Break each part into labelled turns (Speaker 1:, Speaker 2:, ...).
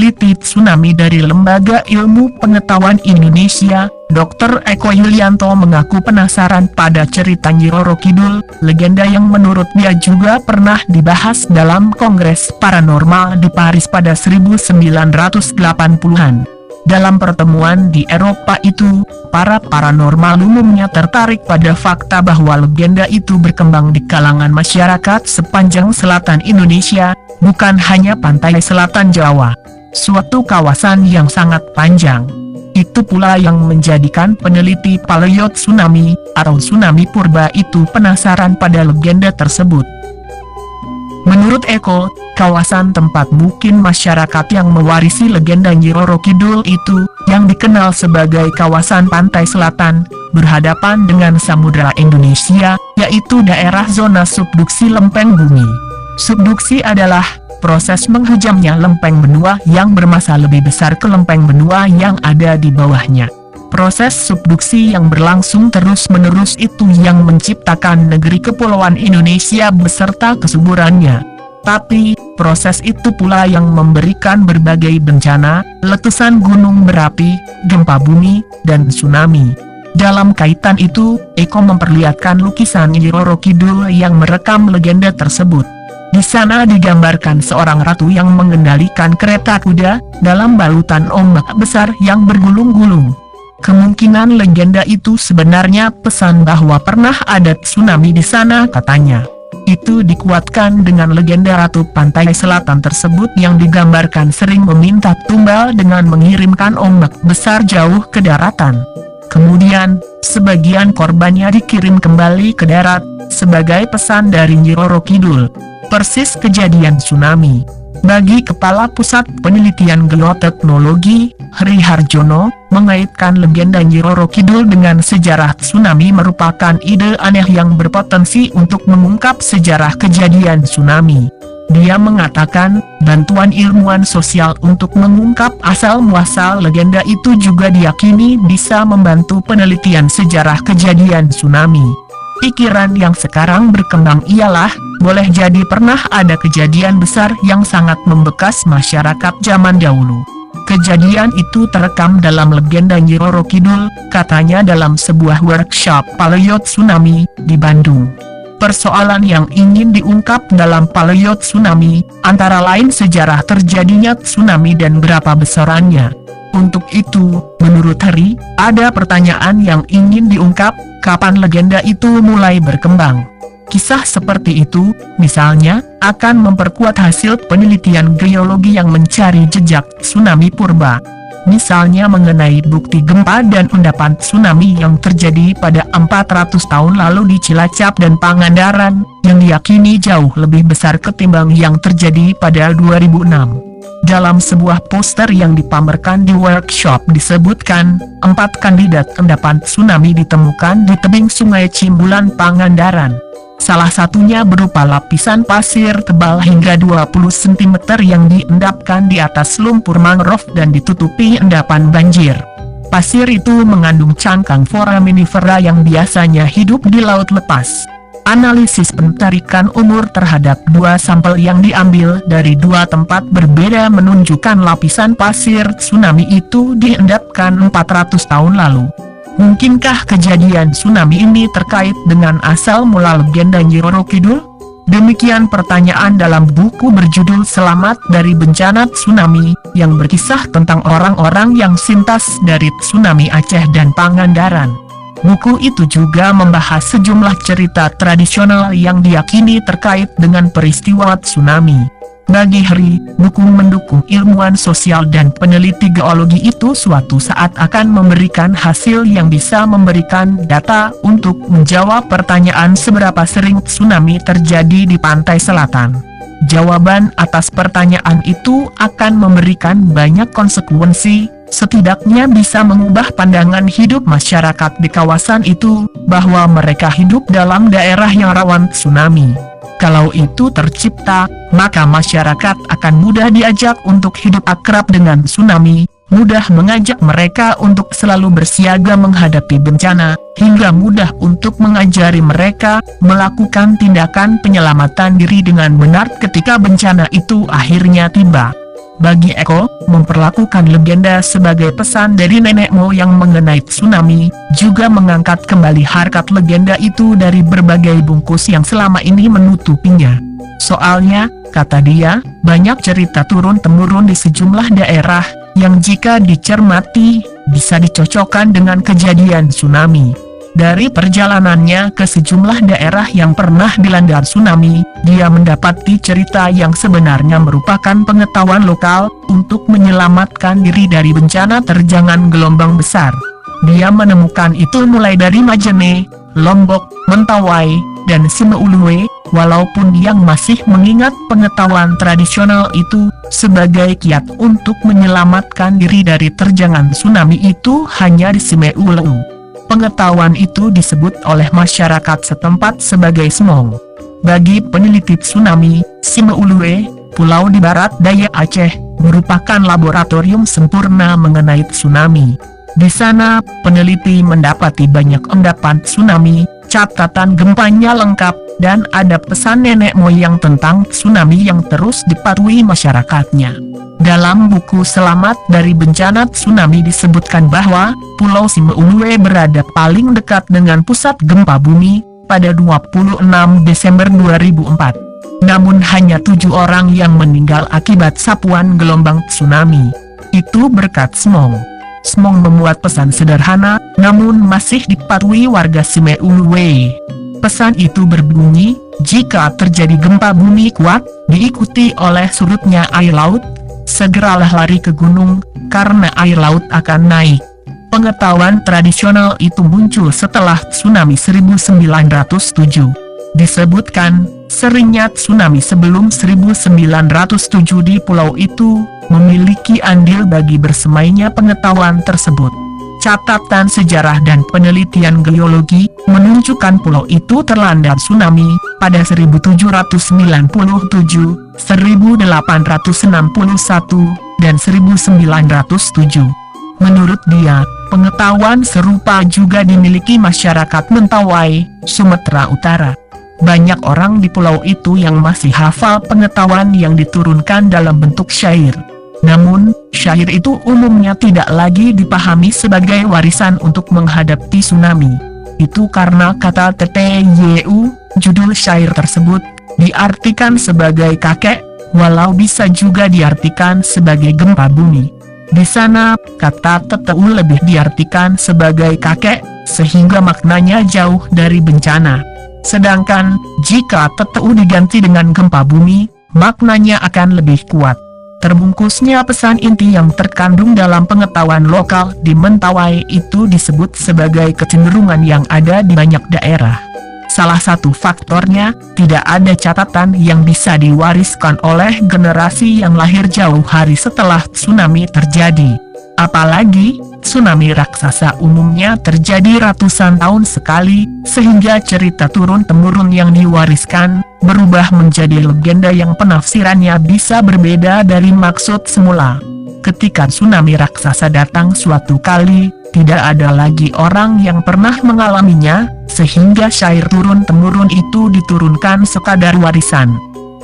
Speaker 1: peneliti tsunami dari Lembaga Ilmu Pengetahuan Indonesia, Dr. Eko Yulianto mengaku penasaran pada cerita Nyi Roro Kidul, legenda yang menurut dia juga pernah dibahas dalam Kongres Paranormal di Paris pada 1980-an. Dalam pertemuan di Eropa itu, para paranormal umumnya tertarik pada fakta bahwa legenda itu berkembang di kalangan masyarakat sepanjang selatan Indonesia, bukan hanya pantai selatan Jawa. Suatu kawasan yang sangat panjang. Itu pula yang menjadikan peneliti paleo tsunami, atau tsunami purba itu penasaran pada legenda tersebut. Menurut Eko, kawasan tempat mungkin masyarakat yang mewarisi legenda Nyi Roro Kidul itu, yang dikenal sebagai kawasan pantai selatan, berhadapan dengan Samudra Indonesia, yaitu daerah zona subduksi lempeng bumi. Subduksi adalah proses menghejamnya lempeng benua yang bermassa lebih besar ke lempeng benua yang ada di bawahnya. Proses subduksi yang berlangsung terus-menerus itu yang menciptakan negeri kepulauan Indonesia beserta kesuburannya. Tapi, proses itu pula yang memberikan berbagai bencana, letusan gunung berapi, gempa bumi, dan tsunami. Dalam kaitan itu, Eko memperlihatkan lukisan Nyi Roro Kidul yang merekam legenda tersebut. Di sana digambarkan seorang ratu yang mengendalikan kereta kuda, dalam balutan ombak besar yang bergulung-gulung. Kemungkinan legenda itu sebenarnya pesan bahwa pernah ada tsunami di sana katanya. Itu dikuatkan dengan legenda Ratu Pantai Selatan tersebut yang digambarkan sering meminta tumbal dengan mengirimkan ombak besar jauh ke daratan. Kemudian, sebagian korbannya dikirim kembali ke darat, sebagai pesan dari Nyi Roro Kidul. Persis kejadian tsunami. Bagi Kepala Pusat Penelitian Geoteknologi, Heri Harjono, mengaitkan legenda Nyi Roro Kidul dengan sejarah tsunami merupakan ide aneh yang berpotensi untuk mengungkap sejarah kejadian tsunami. Dia mengatakan, bantuan ilmuwan sosial untuk mengungkap asal-muasal legenda itu juga diyakini bisa membantu penelitian sejarah kejadian tsunami. Pikiran yang sekarang berkembang ialah, boleh jadi pernah ada kejadian besar yang sangat membekas masyarakat zaman dahulu. Kejadian itu terekam dalam legenda Nyi Roro Kidul, katanya dalam sebuah workshop paleo tsunami di Bandung. Persoalan yang ingin diungkap dalam paleo tsunami, antara lain sejarah terjadinya tsunami dan berapa besarannya. Untuk itu, menurut Heri, ada pertanyaan yang ingin diungkap, kapan legenda itu mulai berkembang. Kisah seperti itu, misalnya, akan memperkuat hasil penelitian geologi yang mencari jejak tsunami purba. Misalnya mengenai bukti gempa dan endapan tsunami yang terjadi pada 400 tahun lalu di Cilacap dan Pangandaran, yang diyakini jauh lebih besar ketimbang yang terjadi pada 2006. Dalam sebuah poster yang dipamerkan di workshop disebutkan, 4 kandidat endapan tsunami ditemukan di tebing Sungai Cimbulan Pangandaran. Salah satunya berupa lapisan pasir tebal hingga 20 cm yang diendapkan di atas lumpur mangrove dan ditutupi endapan banjir. Pasir itu mengandung cangkang foraminifera yang biasanya hidup di laut lepas. Analisis pentarikan umur terhadap 2 sampel yang diambil dari 2 tempat berbeda menunjukkan lapisan pasir tsunami itu diendapkan 400 tahun lalu. Mungkinkah kejadian tsunami ini terkait dengan asal mula legenda Nyi Roro Kidul? Demikian pertanyaan dalam buku berjudul Selamat dari Bencana Tsunami, yang berkisah tentang orang-orang yang sintas dari tsunami Aceh dan Pangandaran. Buku itu juga membahas sejumlah cerita tradisional yang diyakini terkait dengan peristiwa tsunami. Bagi Heri, buku mendukung ilmuwan sosial dan peneliti geologi itu suatu saat akan memberikan hasil yang bisa memberikan data untuk menjawab pertanyaan seberapa sering tsunami terjadi di pantai selatan. Jawaban atas pertanyaan itu akan memberikan banyak konsekuensi, setidaknya bisa mengubah pandangan hidup masyarakat di kawasan itu, bahwa mereka hidup dalam daerah yang rawan tsunami. Kalau itu tercipta, maka masyarakat akan mudah diajak untuk hidup akrab dengan tsunami, mudah mengajak mereka untuk selalu bersiaga menghadapi bencana, hingga mudah untuk mengajari mereka melakukan tindakan penyelamatan diri dengan benar ketika bencana itu akhirnya tiba. Bagi Eko, memperlakukan legenda sebagai pesan dari nenek moyang mengenai tsunami, juga mengangkat kembali harkat legenda itu dari berbagai bungkus yang selama ini menutupinya. Soalnya, kata dia, banyak cerita turun-temurun di sejumlah daerah, yang jika dicermati, bisa dicocokkan dengan kejadian tsunami. Dari perjalanannya ke sejumlah daerah yang pernah dilanda tsunami, dia mendapati cerita yang sebenarnya merupakan pengetahuan lokal, untuk menyelamatkan diri dari bencana terjangan gelombang besar. Dia menemukan itu mulai dari Majene, Lombok, Mentawai, dan Simeulue, walaupun yang masih mengingat pengetahuan tradisional itu, sebagai kiat untuk menyelamatkan diri dari terjangan tsunami itu hanya di Simeulue. Pengetahuan itu disebut oleh masyarakat setempat sebagai smong. Bagi peneliti tsunami, Simeulue, pulau di barat daya Aceh, merupakan laboratorium sempurna mengenai tsunami. Di sana, peneliti mendapati banyak endapan tsunami, catatan gempanya lengkap, dan ada pesan nenek moyang tentang tsunami yang terus dipatuhi masyarakatnya. Dalam buku Selamat dari Bencana Tsunami disebutkan bahwa, Pulau Simeulue berada paling dekat dengan pusat gempa bumi, pada 26 Desember 2004. Namun hanya 7 orang yang meninggal akibat sapuan gelombang tsunami. Itu berkat Smong. Smong memuat pesan sederhana, namun masih dipatuhi warga Simeulue. Pesan itu berbunyi, jika terjadi gempa bumi kuat, diikuti oleh surutnya air laut, segeralah lari ke gunung, karena air laut akan naik. Pengetahuan tradisional itu muncul setelah tsunami 1907. Disebutkan, seringnya tsunami sebelum 1907 di pulau itu, memiliki andil bagi bersemainya pengetahuan tersebut. Catatan sejarah dan penelitian geologi menunjukkan pulau itu terlanda tsunami pada 1797, 1861, dan 1907. Menurut dia, pengetahuan serupa juga dimiliki masyarakat Mentawai, Sumatera Utara. Banyak orang di pulau itu yang masih hafal pengetahuan yang diturunkan dalam bentuk syair. Namun, syair itu umumnya tidak lagi dipahami sebagai warisan untuk menghadapi tsunami. Itu karena kata TTYU, judul syair tersebut, diartikan sebagai kakek, walau bisa juga diartikan sebagai gempa bumi. Di sana, kata TTU lebih diartikan sebagai kakek, sehingga maknanya jauh dari bencana. Sedangkan, jika TTU diganti dengan gempa bumi, maknanya akan lebih kuat. Terbungkusnya pesan inti yang terkandung dalam pengetahuan lokal di Mentawai itu disebut sebagai kecenderungan yang ada di banyak daerah. Salah satu faktornya, tidak ada catatan yang bisa diwariskan oleh generasi yang lahir jauh hari setelah tsunami terjadi. Apalagi, tsunami raksasa umumnya terjadi ratusan tahun sekali, sehingga cerita turun-temurun yang diwariskan, berubah menjadi legenda yang penafsirannya bisa berbeda dari maksud semula. Ketika tsunami raksasa datang suatu kali, tidak ada lagi orang yang pernah mengalaminya, sehingga syair turun-temurun itu diturunkan sekadar warisan.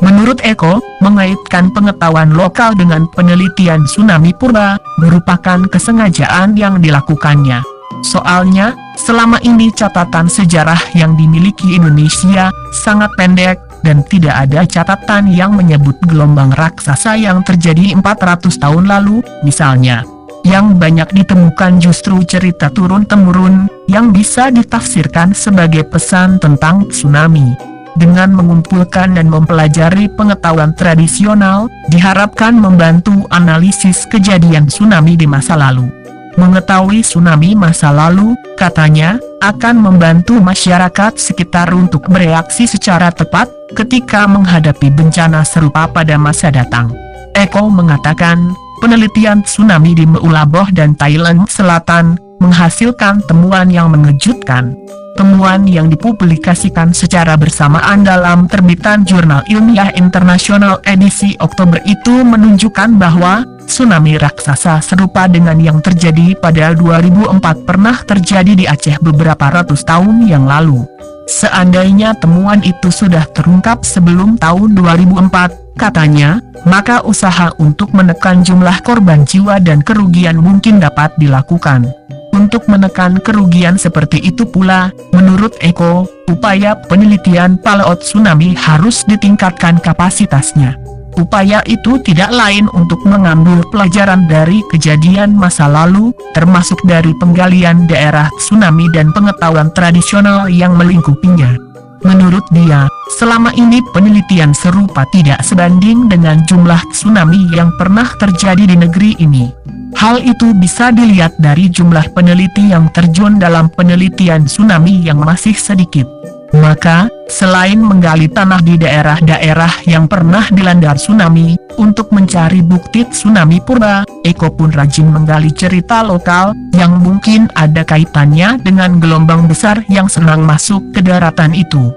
Speaker 1: Menurut Eko, mengaitkan pengetahuan lokal dengan penelitian tsunami purba, merupakan kesengajaan yang dilakukannya. Soalnya, selama ini catatan sejarah yang dimiliki Indonesia, sangat pendek, dan tidak ada catatan yang menyebut gelombang raksasa yang terjadi 400 tahun lalu, misalnya. Yang banyak ditemukan justru cerita turun-temurun, yang bisa ditafsirkan sebagai pesan tentang tsunami. Dengan mengumpulkan dan mempelajari pengetahuan tradisional, diharapkan membantu analisis kejadian tsunami di masa lalu. Mengetahui tsunami masa lalu, katanya, akan membantu masyarakat sekitar untuk bereaksi secara tepat, ketika menghadapi bencana serupa pada masa datang. Eko mengatakan, penelitian tsunami di Meulaboh dan Thailand Selatan, menghasilkan temuan yang mengejutkan. Temuan yang dipublikasikan secara bersamaan dalam terbitan Jurnal Ilmiah Internasional edisi Oktober itu menunjukkan bahwa, tsunami raksasa serupa dengan yang terjadi pada 2004 pernah terjadi di Aceh beberapa ratus tahun yang lalu. Seandainya temuan itu sudah terungkap sebelum tahun 2004, Katanya, maka usaha untuk menekan jumlah korban jiwa dan kerugian mungkin dapat dilakukan. Untuk menekan kerugian seperti itu pula, menurut Eko, upaya penelitian paleot tsunami harus ditingkatkan kapasitasnya. Upaya itu tidak lain untuk mengambil pelajaran dari kejadian masa lalu, termasuk dari penggalian daerah tsunami dan pengetahuan tradisional yang melingkupinya. Menurut dia, selama ini penelitian serupa tidak sebanding dengan jumlah tsunami yang pernah terjadi di negeri ini. Hal itu bisa dilihat dari jumlah peneliti yang terjun dalam penelitian tsunami yang masih sedikit. Maka, selain menggali tanah di daerah-daerah yang pernah dilanda tsunami, untuk mencari bukti tsunami purba, Eko pun rajin menggali cerita lokal, yang mungkin ada kaitannya dengan gelombang besar yang senang masuk ke daratan itu.